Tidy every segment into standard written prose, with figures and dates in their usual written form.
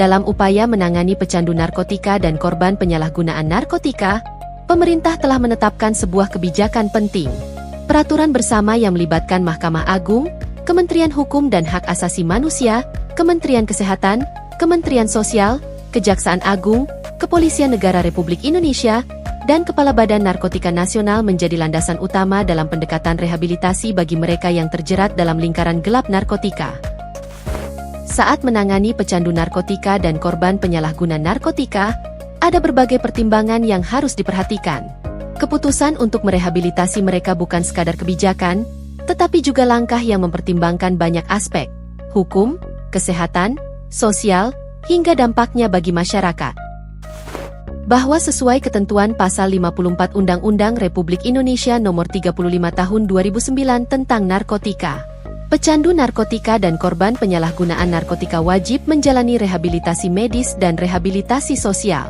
dalam upaya menangani pecandu narkotika dan korban penyalahgunaan narkotika, pemerintah telah menetapkan sebuah kebijakan penting. Peraturan bersama yang melibatkan Mahkamah Agung, Kementerian Hukum dan Hak Asasi Manusia, Kementerian Kesehatan, Kementerian Sosial, Kejaksaan Agung, Kepolisian Negara Republik Indonesia, dan Kepala Badan Narkotika Nasional menjadi landasan utama dalam pendekatan rehabilitasi bagi mereka yang terjerat dalam lingkaran gelap narkotika. Saat menangani pecandu narkotika dan korban penyalahguna narkotika, ada berbagai pertimbangan yang harus diperhatikan. Keputusan untuk merehabilitasi mereka bukan sekadar kebijakan, tetapi juga langkah yang mempertimbangkan banyak aspek, hukum, kesehatan, sosial, hingga dampaknya bagi masyarakat. Bahwa sesuai ketentuan Pasal 54 Undang-Undang Republik Indonesia Nomor 35 Tahun 2009 tentang narkotika, pecandu narkotika dan korban penyalahgunaan narkotika wajib menjalani rehabilitasi medis dan rehabilitasi sosial.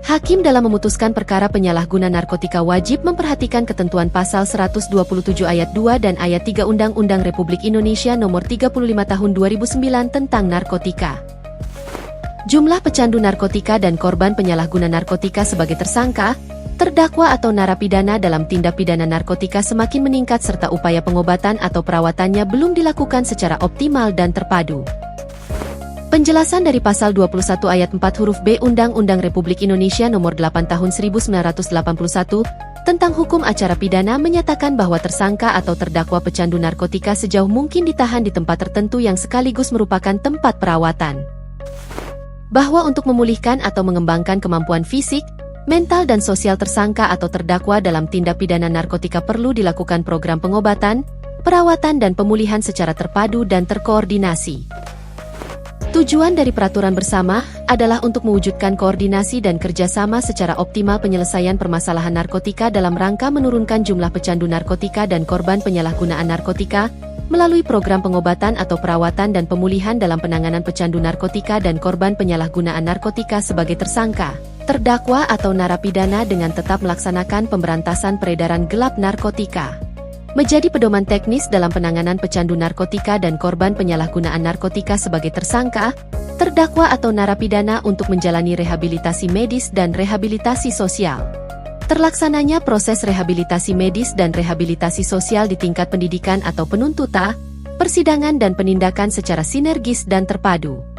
Hakim dalam memutuskan perkara penyalahguna narkotika wajib memperhatikan ketentuan Pasal 127 Ayat 2 dan Ayat 3 Undang-Undang Republik Indonesia Nomor 35 Tahun 2009 tentang narkotika. Jumlah pecandu narkotika dan korban penyalahguna narkotika sebagai tersangka, terdakwa atau narapidana dalam tindak pidana narkotika semakin meningkat serta upaya pengobatan atau perawatannya belum dilakukan secara optimal dan terpadu. Penjelasan dari Pasal 21 Ayat 4 huruf B Undang-Undang Republik Indonesia Nomor 8 Tahun 1981 tentang hukum acara pidana menyatakan bahwa tersangka atau terdakwa pecandu narkotika sejauh mungkin ditahan di tempat tertentu yang sekaligus merupakan tempat perawatan. Bahwa untuk memulihkan atau mengembangkan kemampuan fisik, mental dan sosial tersangka atau terdakwa dalam tindak pidana narkotika perlu dilakukan program pengobatan, perawatan dan pemulihan secara terpadu dan terkoordinasi. Tujuan dari peraturan bersama adalah untuk mewujudkan koordinasi dan kerjasama secara optimal penyelesaian permasalahan narkotika dalam rangka menurunkan jumlah pecandu narkotika dan korban penyalahgunaan narkotika, melalui program pengobatan atau perawatan dan pemulihan dalam penanganan pecandu narkotika dan korban penyalahgunaan narkotika sebagai tersangka, terdakwa atau narapidana dengan tetap melaksanakan pemberantasan peredaran gelap narkotika. Menjadi pedoman teknis dalam penanganan pecandu narkotika dan korban penyalahgunaan narkotika sebagai tersangka, terdakwa atau narapidana untuk menjalani rehabilitasi medis dan rehabilitasi sosial. Terlaksananya proses rehabilitasi medis dan rehabilitasi sosial di tingkat pendidikan atau penuntutan, persidangan dan penindakan secara sinergis dan terpadu.